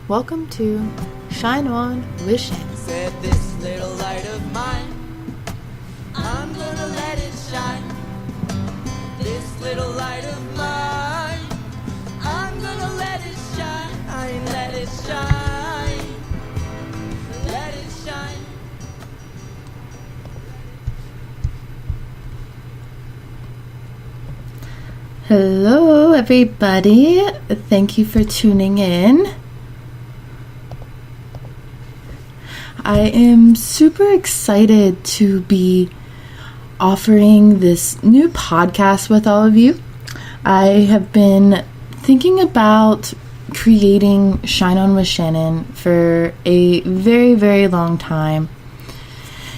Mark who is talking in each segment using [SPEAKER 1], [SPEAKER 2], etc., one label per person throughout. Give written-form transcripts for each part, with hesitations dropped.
[SPEAKER 1] Welcome to Shine On with Shannon.
[SPEAKER 2] Said this little light of mine, I'm gonna let it shine. This little light of mine, I'm gonna let it shine. Let it shine. Let it shine.
[SPEAKER 1] Hello, everybody. Thank you for tuning in. I am super excited to be offering this new podcast with all of you. I have been thinking about creating Shine On with Shannon for a very, very long time.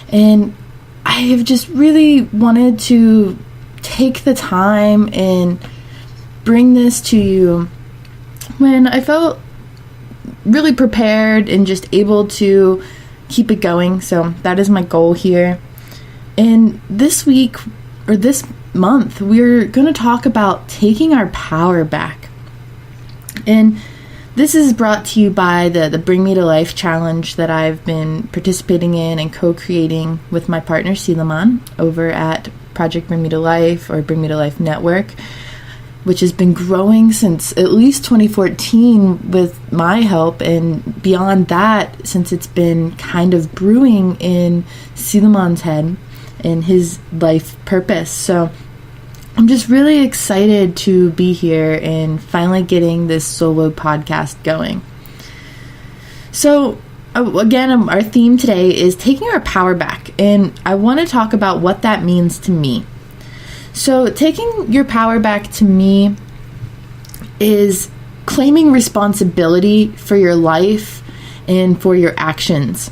[SPEAKER 1] And I have just really wanted to take the time and bring this to you when I felt really prepared and just able to keep it going. So that is my goal here. And this week, or this month, we're going to talk about taking our power back. And this is brought to you by the Bring Me to Life challenge that I've been participating in and co-creating with my partner Silaman over at Project Bring Me to Life, or Bring Me to Life Network, which has been growing since at least 2014 with my help, and beyond that, since it's been kind of brewing in Silaman's head and his life purpose. So I'm just really excited to be here and finally getting this solo podcast going. So again, our theme today is taking our power back, and I want to talk about what that means to me. So taking your power back to me is claiming responsibility for your life and for your actions.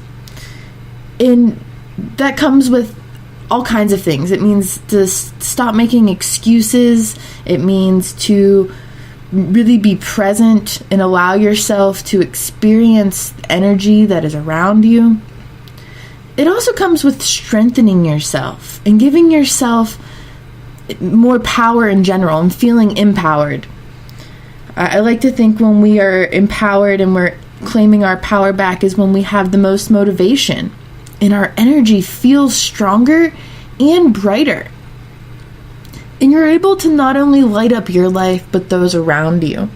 [SPEAKER 1] And that comes with all kinds of things. It means to stop making excuses. It means to really be present and allow yourself to experience the energy that is around you. It also comes with strengthening yourself and giving yourself more power in general and feeling empowered. I like to think when we are empowered and we're claiming our power back is when we have the most motivation and our energy feels stronger and brighter. And you're able to not only light up your life, but those around you.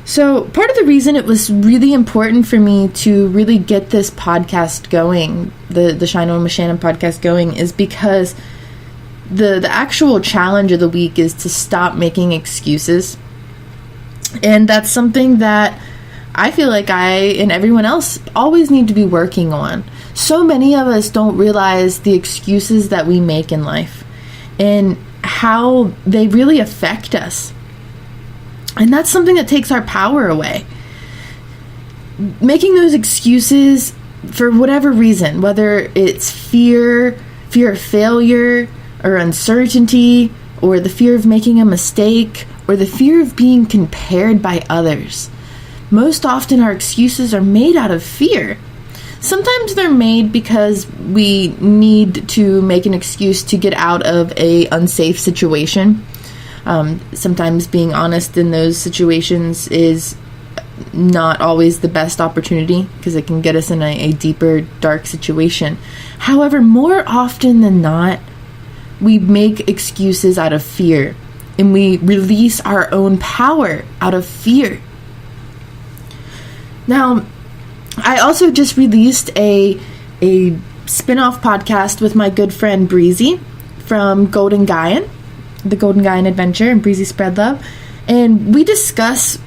[SPEAKER 1] So part of the reason it was really important for me to really get this podcast going, the Shine On with Shannon podcast going, is because the actual challenge of the week is to stop making excuses. And that's something that I feel like I and everyone else always need to be working on. So many of us don't realize the excuses that we make in life and how they really affect us. And that's something that takes our power away. Making those excuses for whatever reason, whether it's fear of failure, or uncertainty, or the fear of making a mistake, or the fear of being compared by others. Most often our excuses are made out of fear. Sometimes they're made because we need to make an excuse to get out of an unsafe situation. Sometimes being honest in those situations is not always the best opportunity because it can get us in a deeper, dark situation. However, more often than not, we make excuses out of fear, and we release our own power out of fear. Now, I also just released a spin-off podcast with my good friend Breezy from Golden Gaian, the Golden Gaian Adventure, and Breezy Spread Love. And we discuss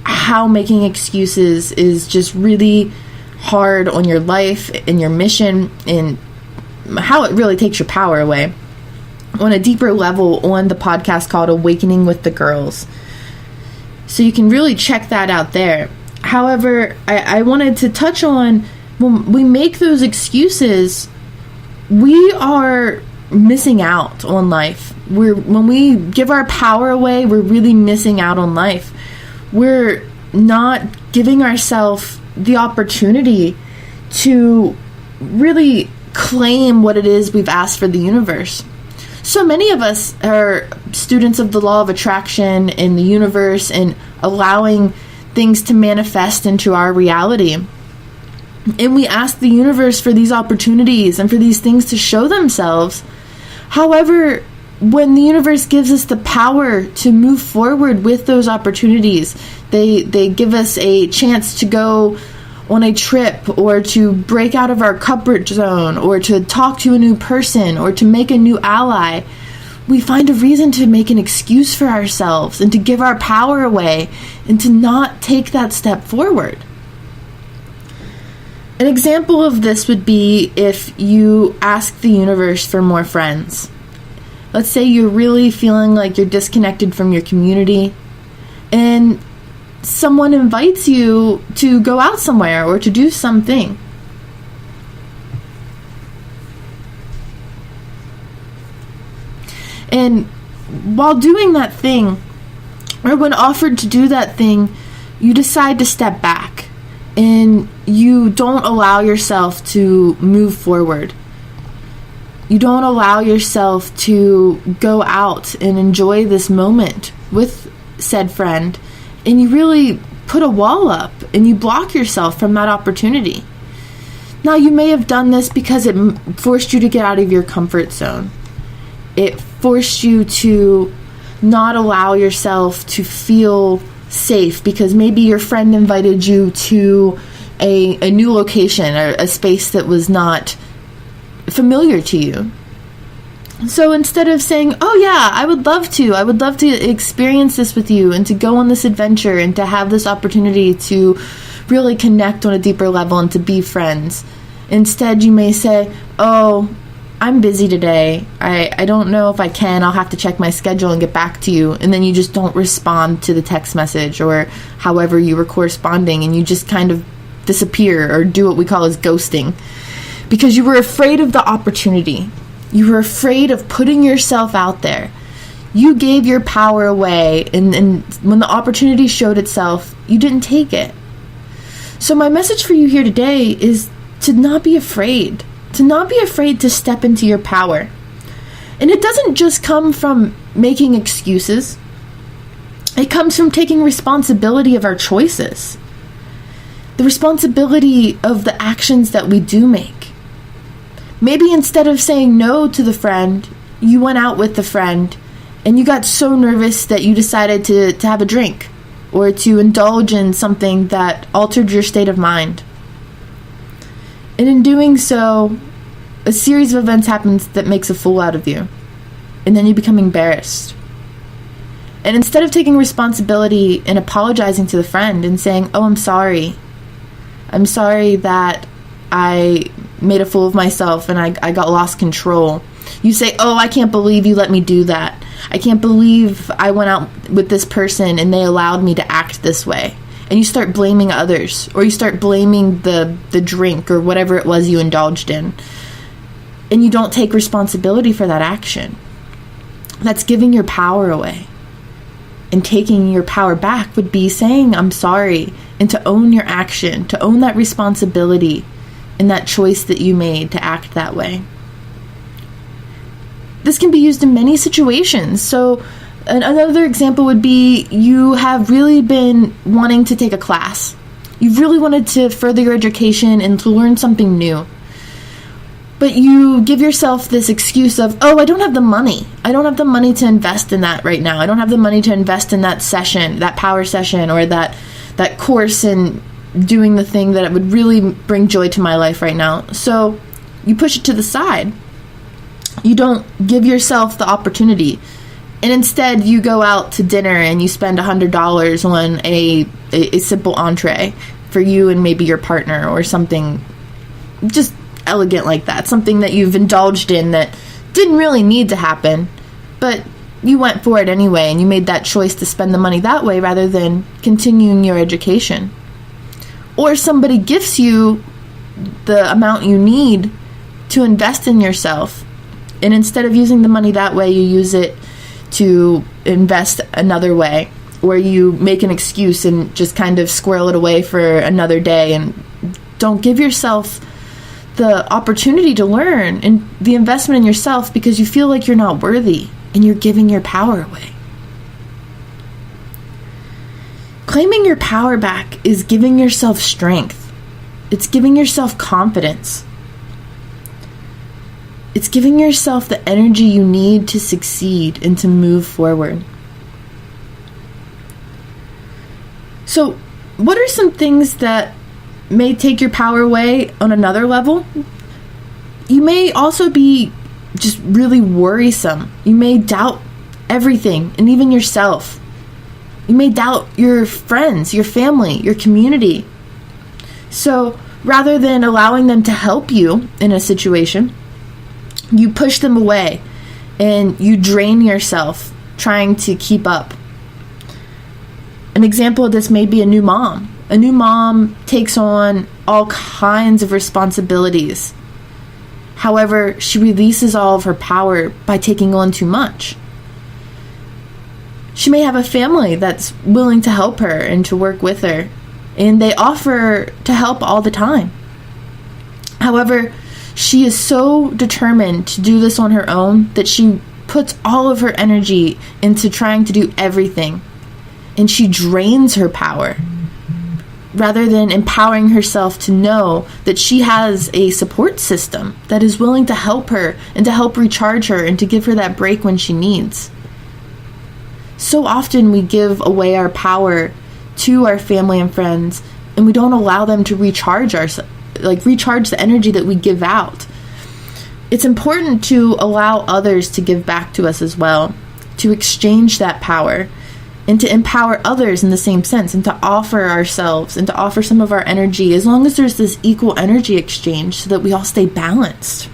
[SPEAKER 1] how making excuses is just really hard on your life and your mission, and how it really takes your power away on a deeper level on the podcast called Awakening with the Girls. So you can really check that out there. However, I wanted to touch on when we make those excuses, we are missing out on life. When we give our power away, we're really missing out on life. We're not giving ourselves the opportunity to really claim what it is we've asked for the universe. So many of us are students of the law of attraction in the universe and allowing things to manifest into our reality. And we ask the universe for these opportunities and for these things to show themselves. However, when the universe gives us the power to move forward with those opportunities, they give us a chance to go on a trip, or to break out of our comfort zone, or to talk to a new person, or to make a new ally, we find a reason to make an excuse for ourselves and to give our power away and to not take that step forward. An example of this would be if you ask the universe for more friends. Let's say you're really feeling like you're disconnected from your community, and someone invites you to go out somewhere or to do something. And while doing that thing, or when offered to do that thing, you decide to step back and you don't allow yourself to move forward. You don't allow yourself to go out and enjoy this moment with said friend, and you really put a wall up and you block yourself from that opportunity. Now, you may have done this because it forced you to get out of your comfort zone. It forced you to not allow yourself to feel safe because maybe your friend invited you to a new location or a space that was not familiar to you. So instead of saying, oh yeah, I would love to experience this with you and to go on this adventure and to have this opportunity to really connect on a deeper level and to be friends, instead you may say, oh, I'm busy today. I don't know if I can. I'll have to check my schedule and get back to you. And then you just don't respond to the text message or however you were corresponding, and you just kind of disappear or do what we call as ghosting because you were afraid of the opportunity. You were afraid of putting yourself out there. You gave your power away, and when the opportunity showed itself, you didn't take it. So my message for you here today is to not be afraid. To not be afraid to step into your power. And it doesn't just come from making excuses. It comes from taking responsibility of our choices. The responsibility of the actions that we do make. Maybe instead of saying no to the friend, you went out with the friend and you got so nervous that you decided to have a drink or to indulge in something that altered your state of mind. And in doing so, a series of events happens that makes a fool out of you. And then you become embarrassed. And instead of taking responsibility and apologizing to the friend and saying, oh, I'm sorry that I made a fool of myself and I got lost control. You say, oh, I can't believe you let me do that. I can't believe I went out with this person and they allowed me to act this way. And you start blaming others, or you start blaming the drink or whatever it was you indulged in. And you don't take responsibility for that action. That's giving your power away. And taking your power back would be saying, I'm sorry, and to own your action, to own that responsibility and that choice that you made to act that way. This can be used in many situations. So another example would be you have really been wanting to take a class. You've really wanted to further your education and to learn something new. But you give yourself this excuse of, oh, I don't have the money. I don't have the money to invest in that right now. I don't have the money to invest in that session, that power session, or that course in doing the thing that would really bring joy to my life right now. So you push it to the side. You don't give yourself the opportunity. And instead you go out to dinner and you spend $100 on a simple entree for you and maybe your partner, or something just elegant like that. Something that you've indulged in that didn't really need to happen, but you went for it anyway, and you made that choice to spend the money that way rather than continuing your education. Or somebody gifts you the amount you need to invest in yourself, and instead of using the money that way, you use it to invest another way, or you make an excuse and just kind of squirrel it away for another day and don't give yourself the opportunity to learn and the investment in yourself because you feel like you're not worthy and you're giving your power away. Claiming your power back is giving yourself strength. It's giving yourself confidence. It's giving yourself the energy you need to succeed and to move forward. So, what are some things that may take your power away on another level? You may also be just really worrisome. You may doubt everything and even yourself. You may doubt your friends, your family, your community. So rather than allowing them to help you in a situation, you push them away and you drain yourself trying to keep up. An example of this may be a new mom. A new mom takes on all kinds of responsibilities. However, she releases all of her power by taking on too much. She may have a family that's willing to help her and to work with her, and they offer to help all the time. However, she is so determined to do this on her own that she puts all of her energy into trying to do everything, and she drains her power rather than empowering herself to know that she has a support system that is willing to help her and to help recharge her and to give her that break when she needs. So often we give away our power to our family and friends, and we don't allow them to recharge the energy that we give out. It's important to allow others to give back to us as well, to exchange that power, and to empower others in the same sense, and to offer ourselves and to offer some of our energy, as long as there's this equal energy exchange so that we all stay balanced.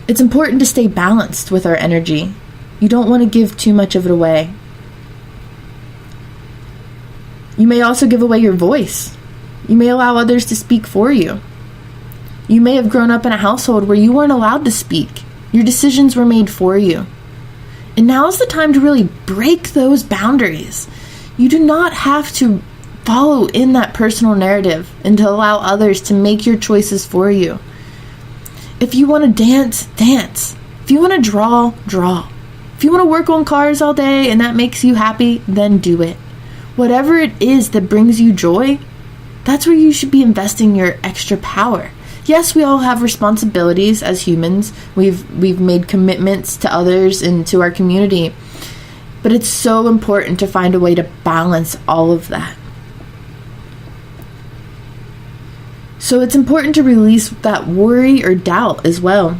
[SPEAKER 1] It's important to stay balanced with our energy. You don't want to give too much of it away. You may also give away your voice. You may allow others to speak for you. You may have grown up in a household where you weren't allowed to speak. Your decisions were made for you. And now is the time to really break those boundaries. You do not have to follow in that personal narrative and to allow others to make your choices for you. If you want to dance, dance. If you want to draw, draw. If you want to work on cars all day and that makes you happy, then do it. Whatever it is that brings you joy, that's where you should be investing your extra power. Yes, we all have responsibilities as humans. We've made commitments to others and to our community. But it's so important to find a way to balance all of that. So it's important to release that worry or doubt as well.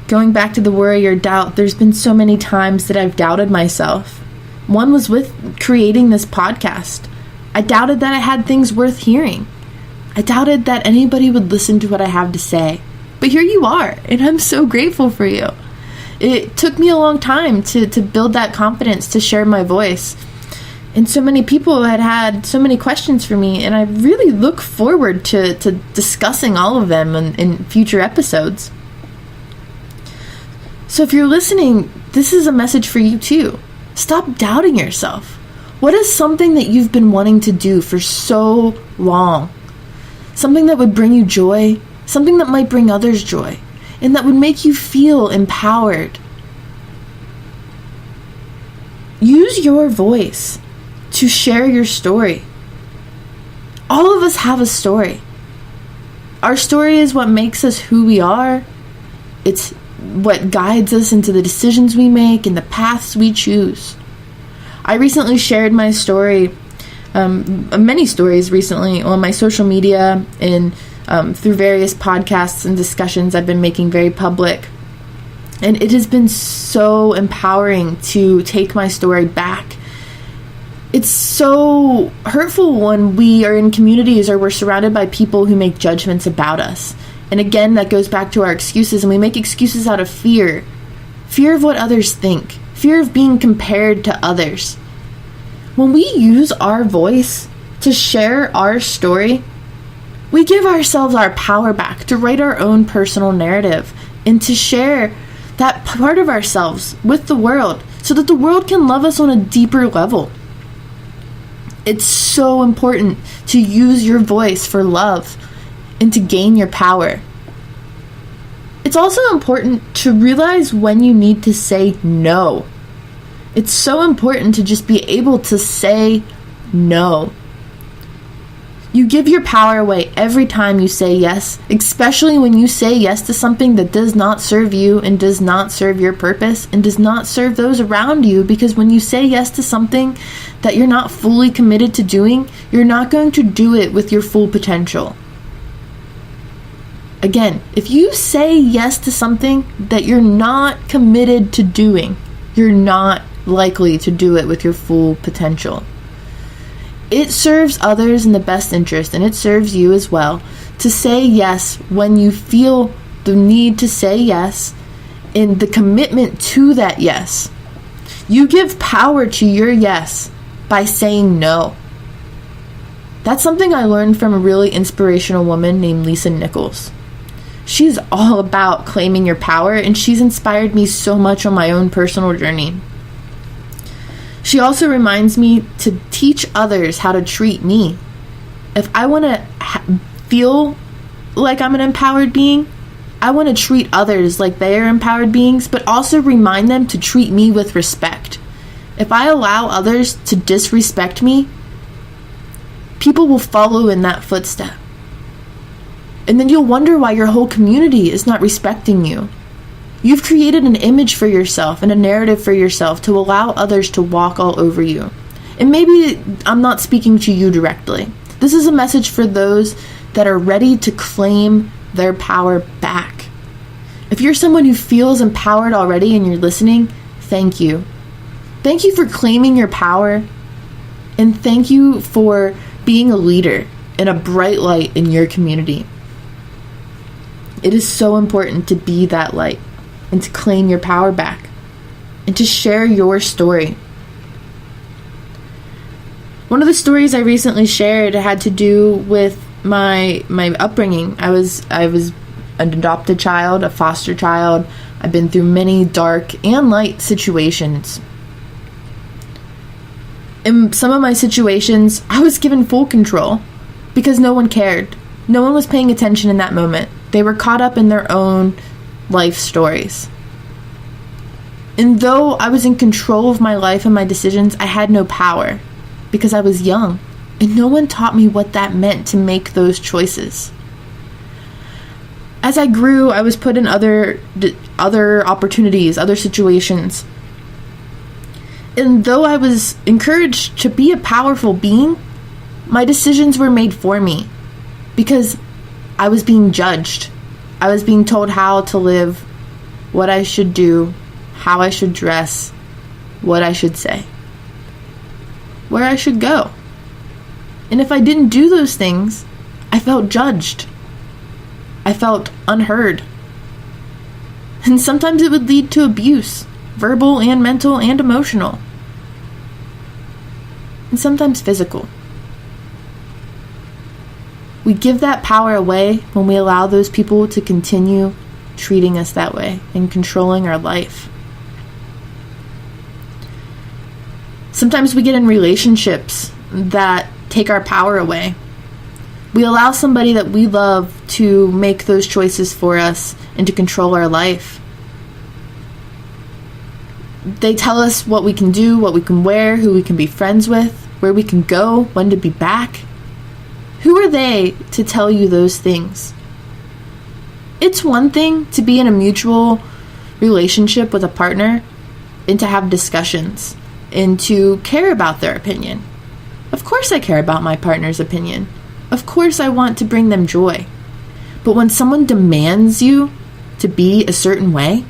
[SPEAKER 1] Going back to the worry or doubt, there's been so many times that I've doubted myself. One was with creating this podcast. I doubted that I had things worth hearing. I doubted that anybody would listen to what I have to say. But here you are, and I'm so grateful for you. It took me a long time to build that confidence to share my voice. And so many people had so many questions for me, and I really look forward to discussing all of them in future episodes. So if you're listening, this is a message for you too. Stop doubting yourself. What is something that you've been wanting to do for so long? Something that would bring you joy, something that might bring others joy, and that would make you feel empowered. Use your voice to share your story. All of us have a story. Our story is what makes us who we are. It's what guides us into the decisions we make and the paths we choose. I recently shared my story, many stories recently on my social media and through various podcasts and discussions I've been making very public. And it has been so empowering to take my story back. It's so hurtful when we are in communities or we're surrounded by people who make judgments about us. And again, that goes back to our excuses, and we make excuses out of fear. Fear of what others think. Fear of being compared to others. When we use our voice to share our story, we give ourselves our power back to write our own personal narrative and to share that part of ourselves with the world so that the world can love us on a deeper level. It's so important to use your voice for love and to gain your power. It's also important to realize when you need to say no. It's so important to just be able to say no. You give your power away every time you say yes, especially when you say yes to something that does not serve you and does not serve your purpose and does not serve those around you, because when you say yes to something that you're not fully committed to doing, you're not going to do it with your full potential. Again, if you say yes to something that you're not committed to doing, you're not likely to do it with your full potential. It serves others in the best interest, and it serves you as well, to say yes when you feel the need to say yes and the commitment to that yes. You give power to your yes by saying no. That's something I learned from a really inspirational woman named Lisa Nichols. She's all about claiming your power, and she's inspired me so much on my own personal journey. She also reminds me to teach others how to treat me. If I want to feel like I'm an empowered being, I want to treat others like they are empowered beings, but also remind them to treat me with respect. If I allow others to disrespect me, people will follow in that footstep. And then you'll wonder why your whole community is not respecting you. You've created an image for yourself and a narrative for yourself to allow others to walk all over you. And maybe I'm not speaking to you directly. This is a message for those that are ready to claim their power back. If you're someone who feels empowered already and you're listening, thank you. Thank you for claiming your power, and thank you for being a leader and a bright light in your community. It is so important to be that light and to claim your power back and to share your story. One of the stories I recently shared had to do with my upbringing. I was an adopted child, a foster child. I've been through many dark and light situations. In some of my situations, I was given full control because no one cared. No one was paying attention in that moment. They were caught up in their own life stories. And though I was in control of my life and my decisions, I had no power because I was young, and no one taught me what that meant to make those choices. As I grew, I was put in other opportunities, other situations. And though I was encouraged to be a powerful being, my decisions were made for me because I was being judged. I was being told how to live, what I should do, how I should dress, what I should say, where I should go. And if I didn't do those things, I felt judged. I felt unheard. And sometimes it would lead to abuse, verbal and mental and emotional. And sometimes physical. We give that power away when we allow those people to continue treating us that way and controlling our life. Sometimes we get in relationships that take our power away. We allow somebody that we love to make those choices for us and to control our life. They tell us what we can do, what we can wear, who we can be friends with, where we can go, when to be back. Who are they to tell you those things? It's one thing to be in a mutual relationship with a partner and to have discussions and to care about their opinion. Of course I care about my partner's opinion. Of course I want to bring them joy. But when someone demands you to be a certain way,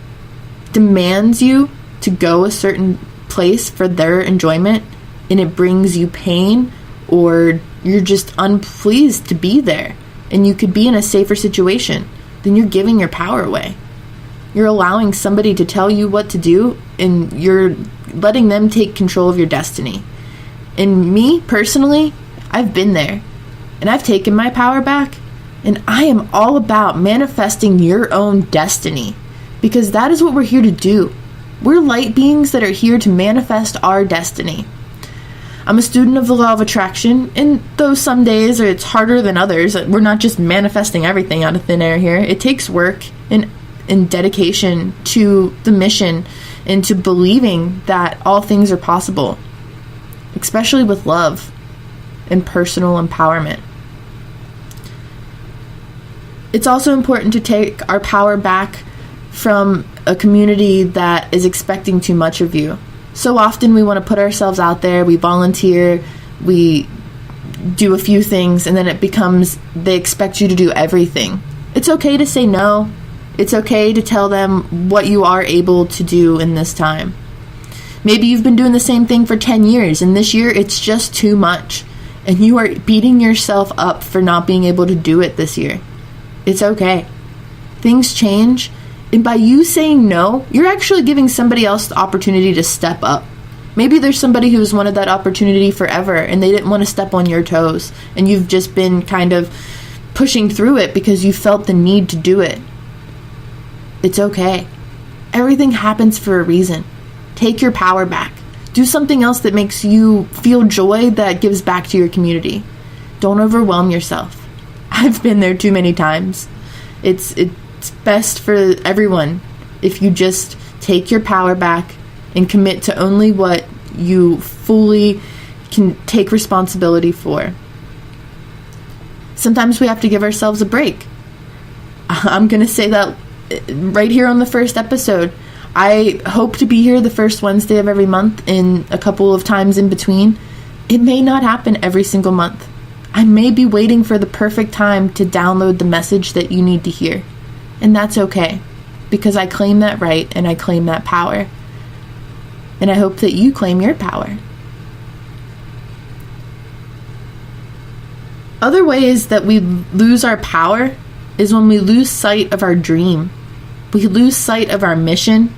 [SPEAKER 1] demands you to go a certain place for their enjoyment, and it brings you pain, or you're just unpleased to be there, and you could be in a safer situation, then you're giving your power away. You're allowing somebody to tell you what to do, and you're letting them take control of your destiny. And me, personally, I've been there, and I've taken my power back, and I am all about manifesting your own destiny, because that is what we're here to do. We're light beings that are here to manifest our destiny. I'm a student of the law of attraction, and though some days it's harder than others, we're not just manifesting everything out of thin air here. It takes work and dedication to the mission into believing that all things are possible, especially with love and personal empowerment. It's also important to take our power back from a community that is expecting too much of you. So often we want to put ourselves out there, we volunteer, we do a few things, and then it becomes they expect you to do everything. It's okay to say no. It's okay to tell them what you are able to do in this time. Maybe you've been doing the same thing for 10 years, and this year it's just too much, and you are beating yourself up for not being able to do it this year. It's okay. Things change, and by you saying no, you're actually giving somebody else the opportunity to step up. Maybe there's somebody who's wanted that opportunity forever and they didn't want to step on your toes, and you've just been kind of pushing through it because you felt the need to do it. It's okay. Everything happens for a reason. Take your power back. Do something else that makes you feel joy that gives back to your community. Don't overwhelm yourself. I've been there too many times. It's best for everyone if you just take your power back and commit to only what you fully can take responsibility for. Sometimes we have to give ourselves a break. I'm going to say that right here on the first episode. I hope to be here the first Wednesday of every month and a couple of times in between. It may not happen every single month. I may be waiting for the perfect time to download the message that you need to hear. And that's okay, because I claim that right and I claim that power. And I hope that you claim your power. Other ways that we lose our power is when we lose sight of our dream. We lose sight of our mission.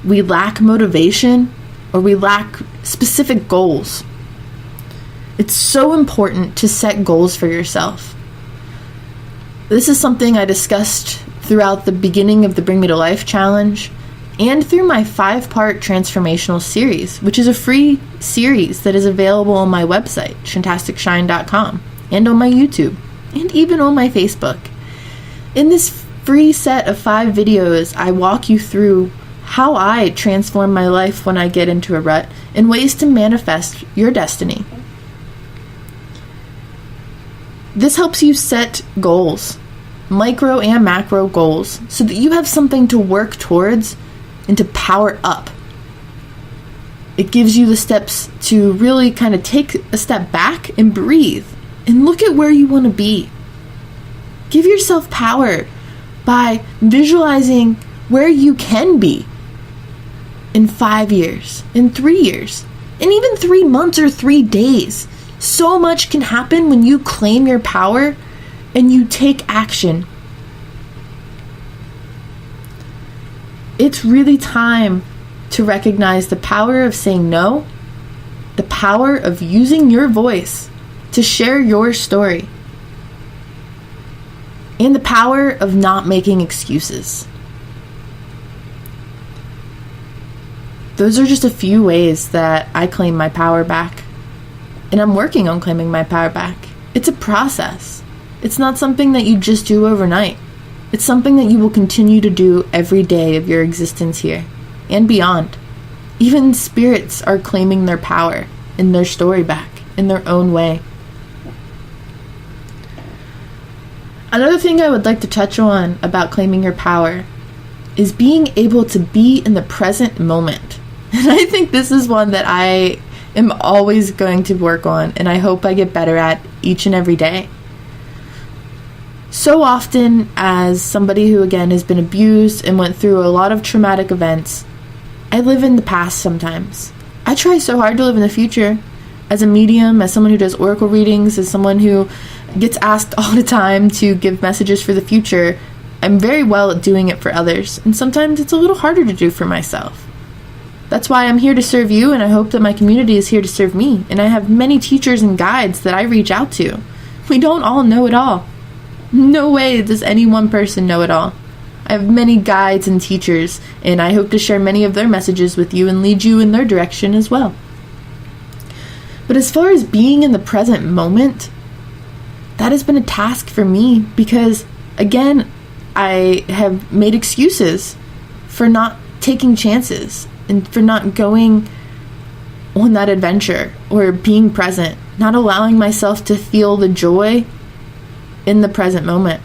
[SPEAKER 1] We lack motivation, or we lack specific goals. It's so important to set goals for yourself. This is something I discussed throughout the beginning of the Bring Me to Life challenge and through my 5-part transformational series, which is a free series that is available on my website, shantasticshine.com, and on my YouTube, and even on my Facebook. In this free set of 5 videos, I walk you through how I transform my life when I get into a rut and ways to manifest your destiny. This helps you set goals, micro and macro goals, so that you have something to work towards and to power up. It gives you the steps to really kind of take a step back and breathe and look at where you want to be. Give yourself power by visualizing where you can be in 5 years, in 3 years, and even 3 months or 3 days. So much can happen when you claim your power and you take action. It's really time to recognize the power of saying no, the power of using your voice to share your story, and the power of not making excuses. Those are just a few ways that I claim my power back. And I'm working on claiming my power back. It's a process. It's not something that you just do overnight. It's something that you will continue to do every day of your existence here and beyond. Even spirits are claiming their power and their story back in their own way. Another thing I would like to touch on about claiming your power is being able to be in the present moment. And I think this is one that I am always going to work on, and I hope I get better at each and every day. So often, as somebody who again has been abused and went through a lot of traumatic events, I live in the past sometimes. I try so hard to live in the future. As a medium, as someone who does oracle readings, as someone who gets asked all the time to give messages for the future, I'm very well at doing it for others, and sometimes it's a little harder to do for myself. That's why I'm here to serve you, and I hope that my community is here to serve me, and I have many teachers and guides that I reach out to. We don't all know it all. No way does any one person know it all. I have many guides and teachers, and I hope to share many of their messages with you and lead you in their direction as well. But as far as being in the present moment, that has been a task for me because, again, I have made excuses for not taking chances and for not going on that adventure or being present, not allowing myself to feel the joy in the present moment.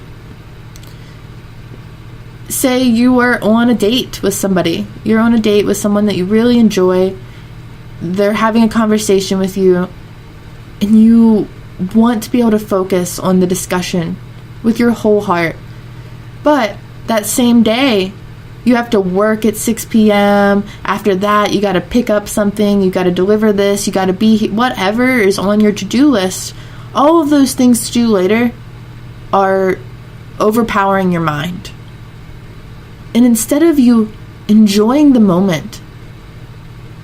[SPEAKER 1] Say you are on a date with somebody. You're on a date with someone that you really enjoy. They're having a conversation with you, and you want to be able to focus on the discussion with your whole heart. But that same day, you have to work at 6 p.m. After that, you got to pick up something. You got to deliver this. You got to be whatever is on your to-do list. All of those things to do later are overpowering your mind. And instead of you enjoying the moment,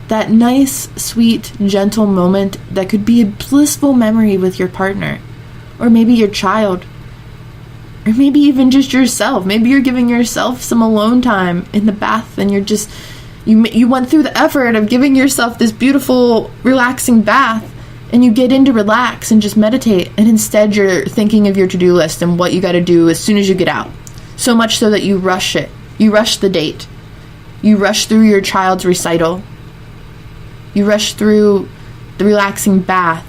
[SPEAKER 1] that nice, sweet, gentle moment that could be a blissful memory with your partner, or maybe your child, or maybe even just yourself. Maybe you're giving yourself some alone time in the bath, and you're just, you went through the effort of giving yourself this beautiful, relaxing bath, and you get in to relax and just meditate, and instead you're thinking of your to-do list and what you got to do as soon as you get out. So much so that you rush it. You rush the date. You rush through your child's recital. You rush through the relaxing bath.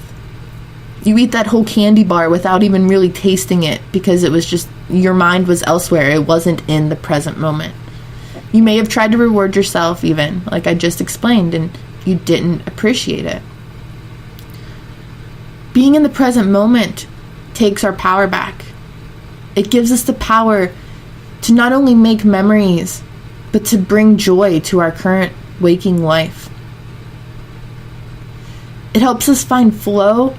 [SPEAKER 1] You eat that whole candy bar without even really tasting it because it was just, your mind was elsewhere. It wasn't in the present moment. You may have tried to reward yourself even, like I just explained, and you didn't appreciate it. Being in the present moment takes our power back. It gives us the power to not only make memories, but to bring joy to our current waking life. It helps us find flow,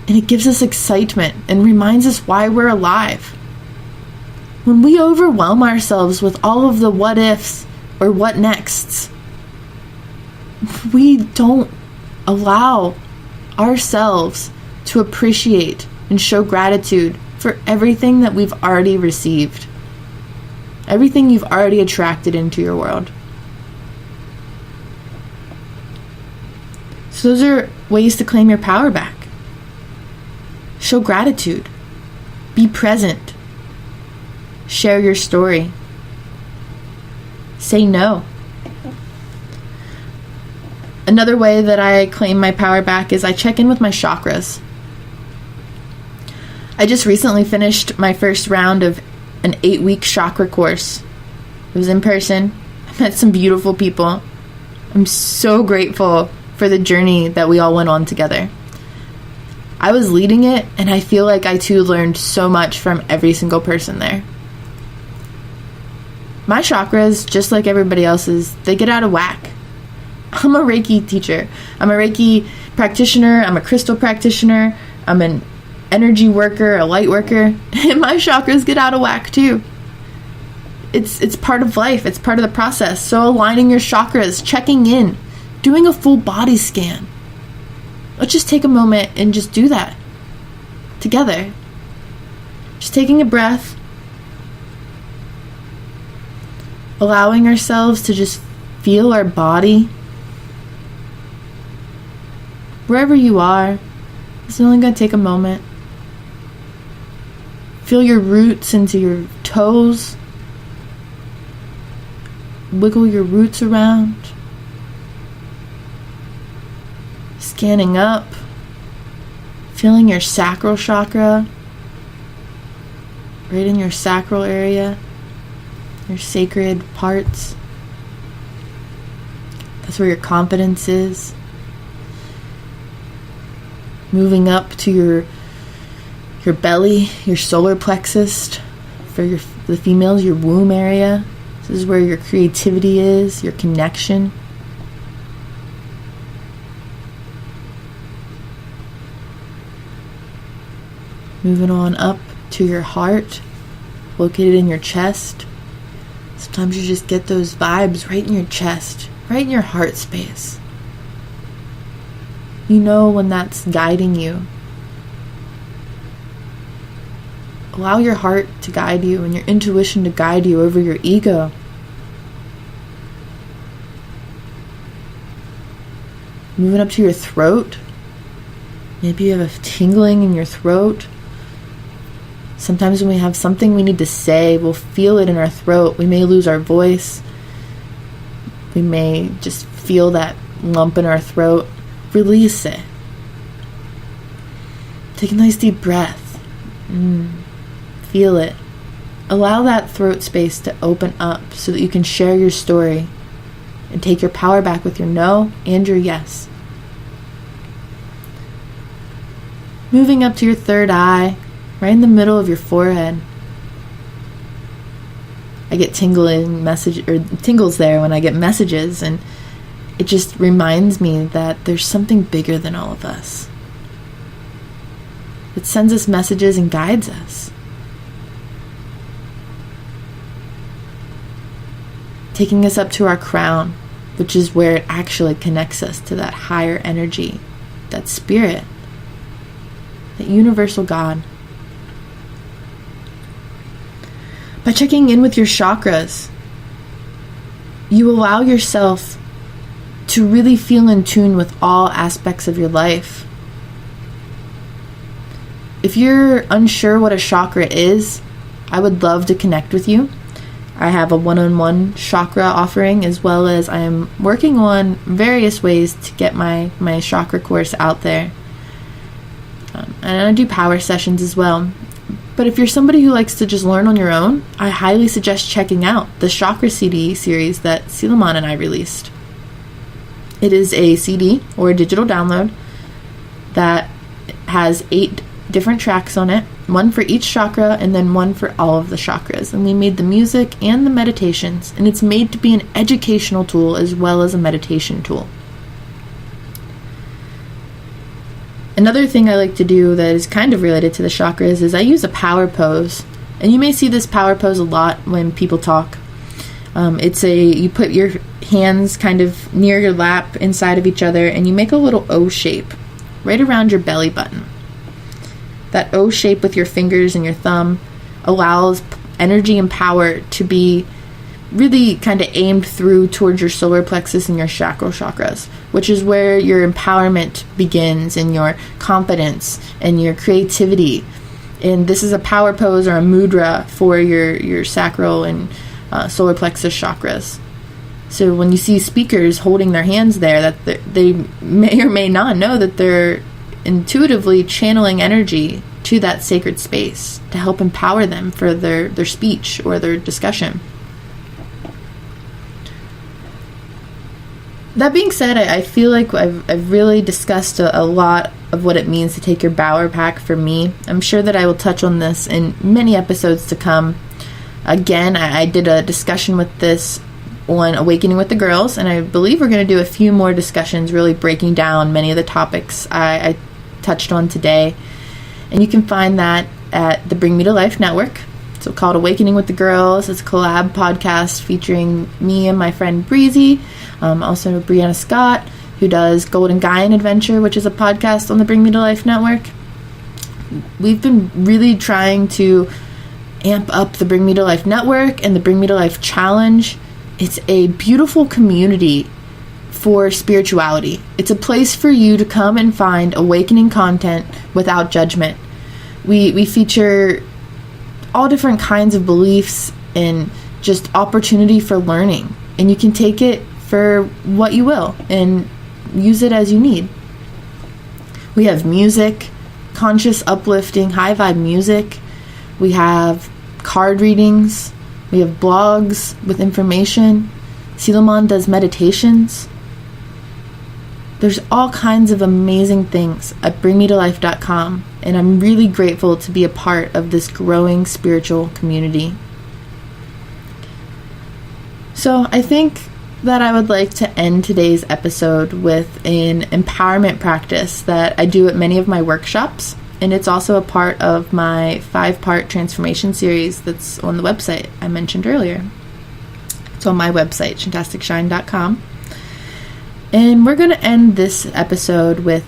[SPEAKER 1] and it gives us excitement and reminds us why we're alive. When we overwhelm ourselves with all of the what ifs or what nexts, we don't allow ourselves to appreciate and show gratitude for everything that we've already received. Everything you've already attracted into your world. So those are ways to claim your power back. Show gratitude. Be present. Share your story. Say no. Another way that I claim my power back is I check in with my chakras. I just recently finished my first round of an 8-week chakra course. It was in person. I met some beautiful people. I'm so grateful for the journey that we all went on together. I was leading it, and I feel like I too learned so much from every single person there. My chakras, just like everybody else's, they get out of whack. I'm a Reiki teacher. I'm a Reiki practitioner. I'm a crystal practitioner. I'm an energy worker, a light worker, and my chakras get out of whack too. It's part of life. It's part of the process. So aligning your chakras, checking in, doing a full body scan. Let's just take a moment and just do that together. Just taking a breath, allowing ourselves to just feel our body. Wherever you are, it's only going to take a moment. Feel your roots into your toes. Wiggle your roots around. Scanning up. Feeling your sacral chakra. Right in your sacral area. Your sacred parts. That's where your confidence is. Moving up to your belly, your solar plexus. For the females, your womb area. This is where your creativity is, your connection. Moving on up to your heart, located in your chest. Sometimes you just get those vibes right in your chest, right in your heart space. You know when that's guiding you. Allow your heart to guide you and your intuition to guide you over your ego. Moving up to your throat. Maybe you have a tingling in your throat. Sometimes when we have something we need to say, we'll feel it in our throat. We may lose our voice. We may just feel that lump in our throat. Release it. Take a nice deep breath. Feel it. Allow that throat space to open up so that you can share your story and take your power back with your no and your yes. Moving up to your third eye, right in the middle of your forehead. I get tingles there when I get messages, and it just reminds me that there's something bigger than all of us. It sends us messages and guides us. Taking us up to our crown, which is where it actually connects us to that higher energy, that spirit, that universal God. By checking in with your chakras, you allow yourself to really feel in tune with all aspects of your life. If you're unsure what a chakra is, I would love to connect with you. I have a one-on-one chakra offering, as well as I am working on various ways to get my chakra course out there. And I do power sessions as well. But if you're somebody who likes to just learn on your own, I highly suggest checking out the Chakra CD series that Suleiman and I released. It is a CD or a digital download that has 8 different tracks on it, one for each chakra and then one for all of the chakras. And we made the music and the meditations, and it's made to be an educational tool as well as a meditation tool. Another thing I like to do that is kind of related to the chakras is I use a power pose. And you may see this power pose a lot when people talk. You put your hands kind of near your lap inside of each other, and you make a little O shape right around your belly button. That O shape with your fingers and your thumb allows energy and power to be really kind of aimed through towards your solar plexus and your sacral chakras, which is where your empowerment begins, and your confidence and your creativity. And this is a power pose or a mudra for your sacral and solar plexus chakras. So when you see speakers holding their hands there, that they may or may not know that they're intuitively channeling energy to that sacred space to help empower them for their speech or their discussion. That being said, I feel like I've really discussed a lot of what it means to take your power back for me. I'm sure that I will touch on this in many episodes to come. Again, I did a discussion with this on Awakening with the Girls, and I believe we're going to do a few more discussions really breaking down many of the topics I touched on today. And you can find that at the Bring Me to Life Network. So called Awakening with the Girls. It's a collab podcast featuring me and my friend Breezy, also Brianna Scott, who does Golden Gaian Adventure, which is a podcast on the Bring Me to Life Network. We've been really trying to amp up the Bring Me to Life Network and the Bring Me to Life Challenge. It's a beautiful community for spirituality. It's a place for you to come and find awakening content without judgment. We feature all different kinds of beliefs and just opportunity for learning. And you can take it for what you will and use it as you need. We have music, conscious, uplifting, high vibe music. We have card readings. We have blogs with information. Suleiman does meditations. There's all kinds of amazing things at bringmetolife.com, and I'm really grateful to be a part of this growing spiritual community. So I think that I would like to end today's episode with an empowerment practice that I do at many of my workshops, and it's also a part of my 5-part transformation series that's on the website I mentioned earlier. It's on my website, shantasticshine.com. And we're going to end this episode with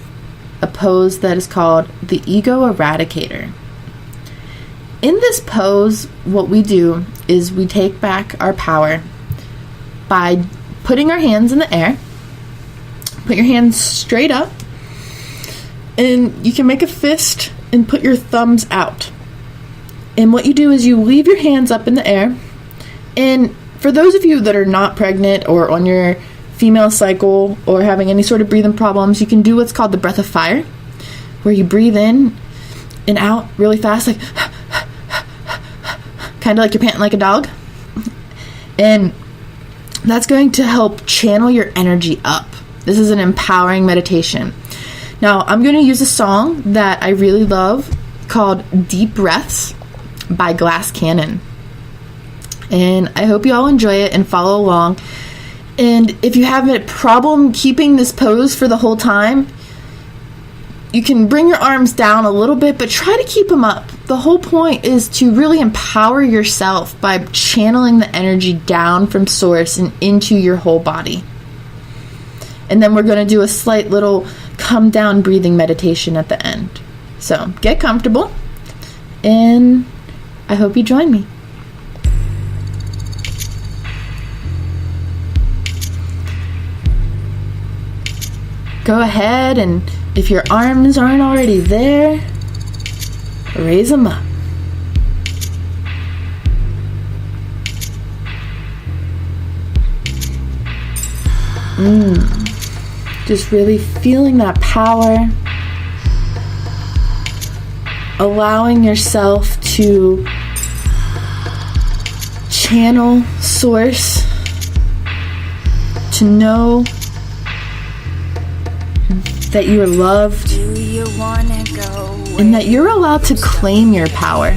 [SPEAKER 1] a pose that is called the Ego Eradicator. In this pose, what we do is we take back our power by putting our hands in the air. Put your hands straight up, and you can make a fist and put your thumbs out. And what you do is you leave your hands up in the air, and for those of you that are not pregnant or on your female cycle or having any sort of breathing problems, you can do what's called the breath of fire, where you breathe in and out really fast, like kind of like you're panting like a dog. And that's going to help channel your energy up. This is an empowering meditation. Now, I'm going to use a song that I really love called Deep Breaths by Glass Cannon. And I hope you all enjoy it and follow along. And if you have a problem keeping this pose for the whole time, you can bring your arms down a little bit, but try to keep them up. The whole point is to really empower yourself by channeling the energy down from source and into your whole body. And then we're going to do a slight little come down breathing meditation at the end. So get comfortable, and I hope you join me. Go ahead, and if your arms aren't already there, raise them up. Just really feeling that power. Allowing yourself to channel source, to know that you are loved, and that you're allowed to claim your power.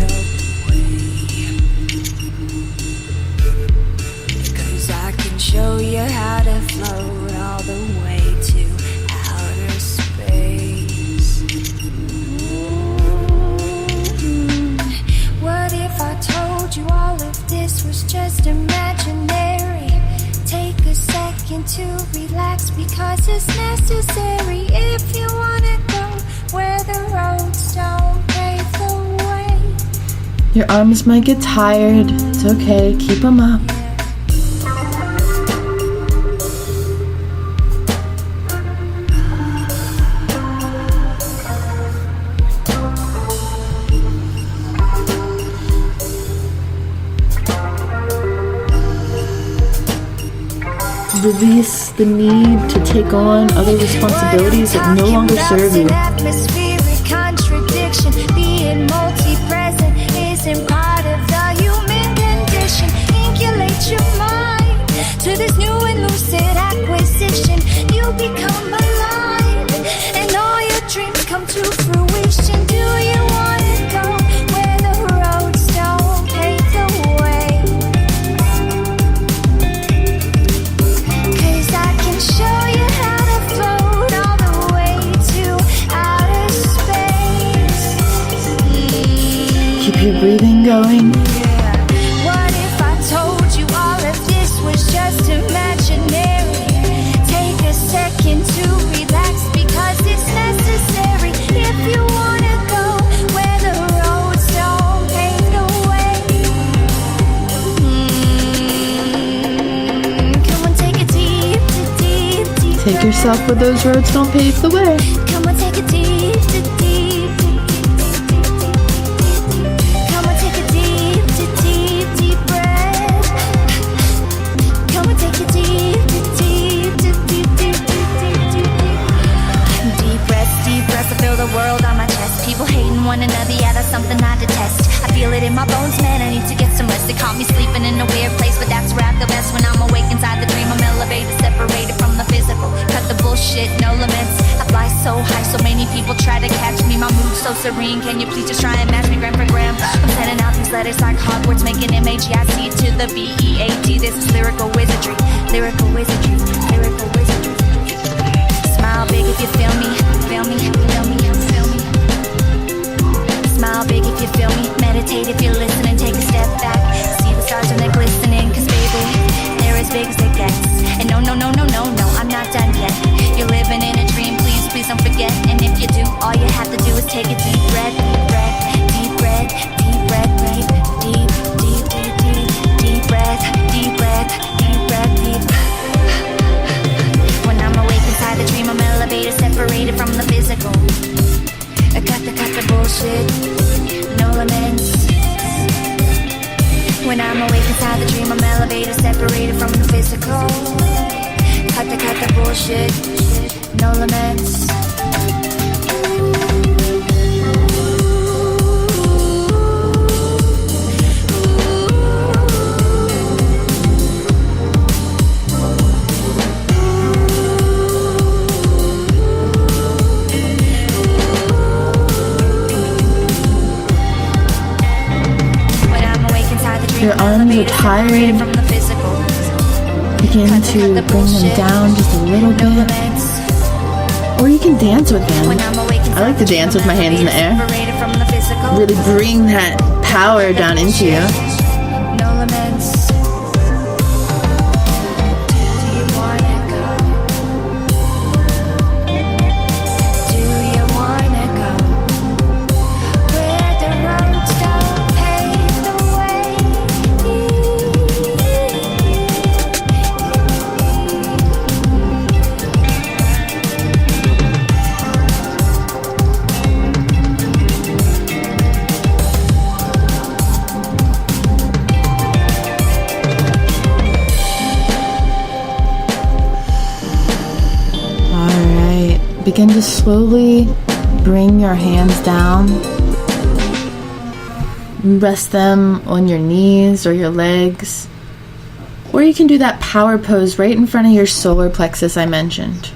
[SPEAKER 3] Because I can show you how to float all the way to outer space. What if I told you all of this was just imaginary? Take a second to relax, because it's necessary if you wanna go where the roads don't pave the way.
[SPEAKER 1] Your arms might get tired. It's okay. Keep them up. Release the need to take on other responsibilities that no longer serve you.
[SPEAKER 3] Atmospheric contradiction, being multi-present isn't part of the human condition. Inculate your mind to this new and lucid acquisition. You become alive, and all your dreams come to fruition. Do you want to go where the roads don't pave the way? Show you how to float all the way to outer space.
[SPEAKER 1] Keep your breathing going.
[SPEAKER 3] What if I told you all of this was just imaginary? Take a second to relax, because it's necessary if you wanna go where the roads don't pave the way. Come on, take it deep.
[SPEAKER 1] Take yourself where those roads don't pave the way.
[SPEAKER 3] Come on, take a deep, deep, come on, take a deep, deep breath. Come on, take a deep, deep breaths. I feel the world on my chest. People hating one another, yeah, that's something I detest. I feel it in my bones, man, I need to get some rest. It caught me sleeping in a weird place, but that's where I feel best. When I'm awake inside the dream, I'm elevated, separated from the physical. Cut the bullshit, no limits. I fly so high, so many people try to catch me. My mood's so serene, can you please just try and match me gram for gram? I'm sending out these letters like Hogwarts, making MAGIC to the BEAT. This is lyrical wizardry, lyrical wizardry, lyrical wizardry. Smile big if you feel me, feel me, feel me, feel me. Smile big if you feel me, meditate if you're listening, take a step back. See the stars when they're glistening, cause baby, they're as big as it gets. And no, I'm not done yet. You're living in a dream, please don't forget. And if you do, all you have to do is take a deep breath, deep breath, deep breath, deep breath, deep, deep, deep, deep, deep breath, deep breath, deep breath, deep. When I'm awake inside the dream, I'm elevated, separated from the physical. I cut the bullshit, no limits. When I'm awake inside the dream, I'm elevated, separated from the physical. Cut the bullshit, no limits.
[SPEAKER 1] Your arms are tired. Begin to bring them down just a little bit. Or you can dance with them. I like to dance with my hands in the air. Really bring that power down into you.
[SPEAKER 3] No limits.
[SPEAKER 1] Begin to slowly bring your hands down. Rest them on your knees or your legs. Or you can do that power pose right in front of your solar plexus I mentioned.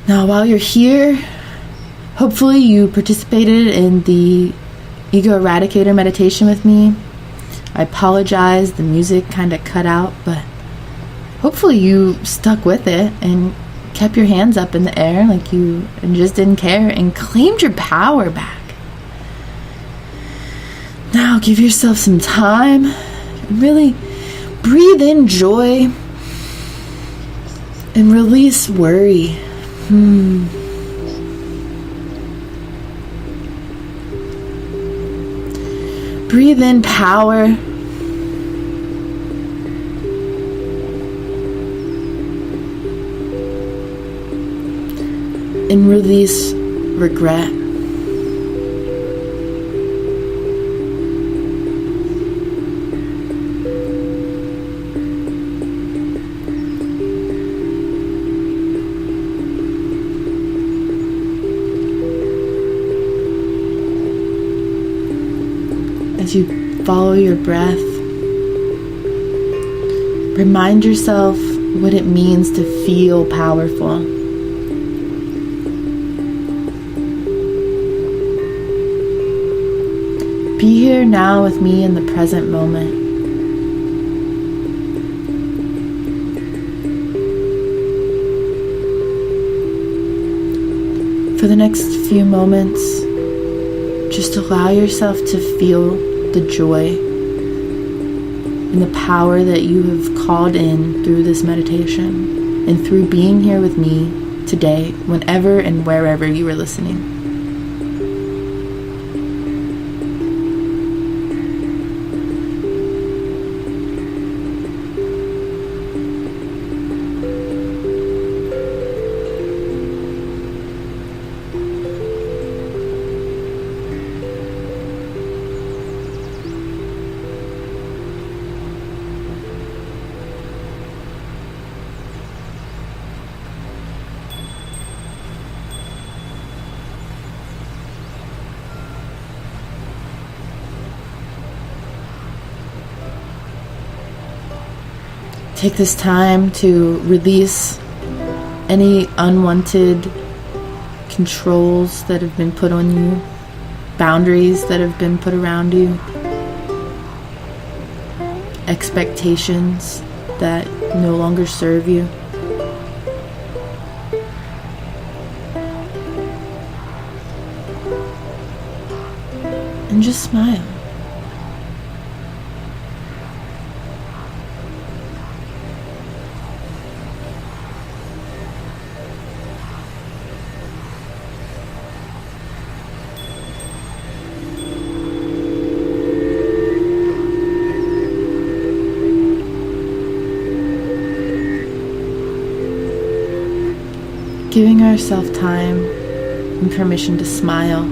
[SPEAKER 1] Now, while you're here, hopefully you participated in the Ego Eradicator meditation with me. I apologize, the music kind of cut out, but hopefully you stuck with it and kept your hands up in the air like you just didn't care and claimed your power back. Now give yourself some time and really breathe in joy and release worry. Breathe in power. And release regret. As you follow your breath, remind yourself what it means to feel powerful. Be here now with me in the present moment. For the next few moments, just allow yourself to feel the joy and the power that you have called in through this meditation and through being here with me today, whenever and wherever you are listening. Take this time to release any unwanted controls that have been put on you, boundaries that have been put around you, expectations that no longer serve you. And just smile. giving ourselves time and permission to smile.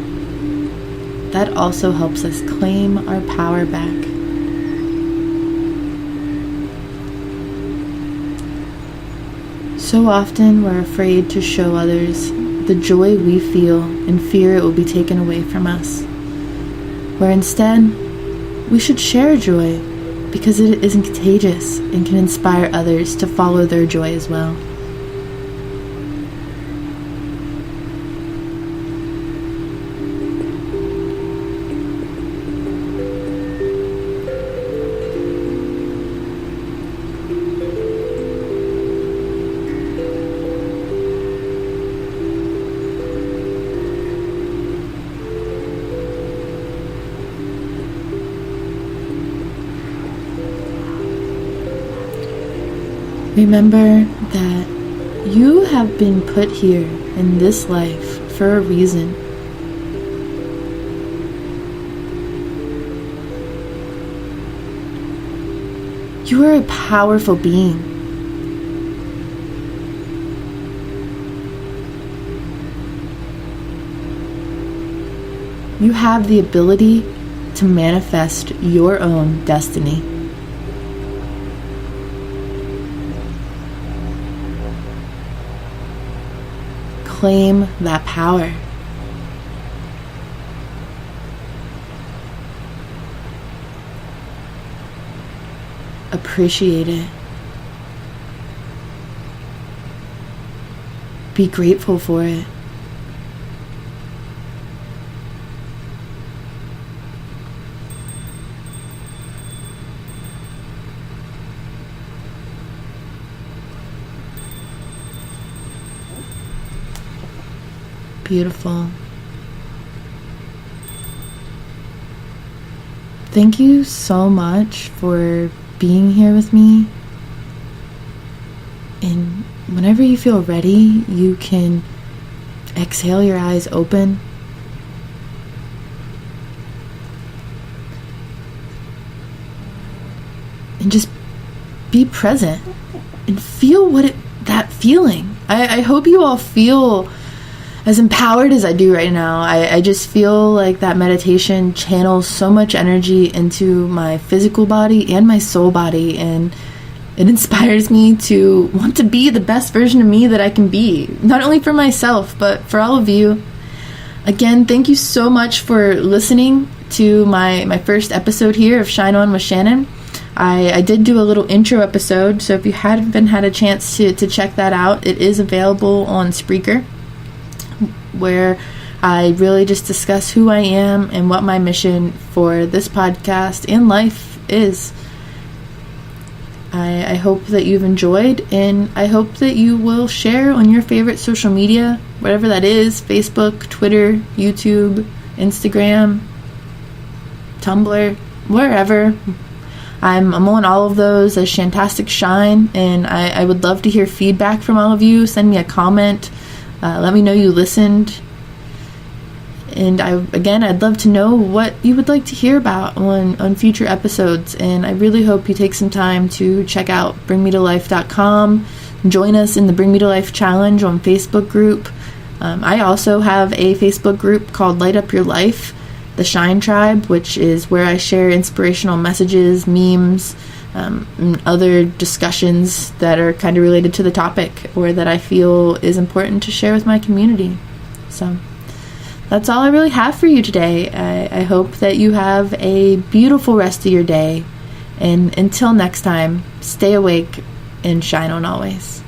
[SPEAKER 1] That also helps us claim our power back. So often we're afraid to show others the joy we feel and fear it will be taken away from us. Where instead, we should share joy because it isn't contagious and can inspire others to follow their joy as well. Remember that you have been put here in this life for a reason. You are a powerful being. You have the ability to manifest your own destiny. Claim that power. Appreciate it. Be grateful for it. Beautiful. Thank you so much for being here with me. And whenever you feel ready, you can exhale your eyes open. And just be present and feel that feeling. I hope you all feel as empowered as I do right now. I just feel like that meditation channels so much energy into my physical body and my soul body, and it inspires me to want to be the best version of me that I can be, not only for myself, but for all of you. Again, thank you so much for listening to my first episode here of Shine On with Shannon. I did do a little intro episode, so if you haven't had a chance to check that out, it is available on Spreaker, where I really just discuss who I am and what my mission for this podcast and life is. I hope that you've enjoyed, and I hope that you will share on your favorite social media, whatever that is: Facebook, Twitter, YouTube, Instagram, Tumblr, wherever. I'm on all of those as Shantastic Shine, and I would love to hear feedback from all of you. Send me a comment. Let me know you listened. And I'd love to know what you would like to hear about on future episodes. And I really hope you take some time to check out bringmetolife.com. Join us in the Bring Me to Life Challenge on Facebook group. I also have a Facebook group called Light Up Your Life, the Shine Tribe, which is where I share inspirational messages, memes, and other discussions that are kind of related to the topic or that I feel is important to share with my community. So that's all I really have for you today. I hope that you have a beautiful rest of your day. And until next time, stay awake and shine on always.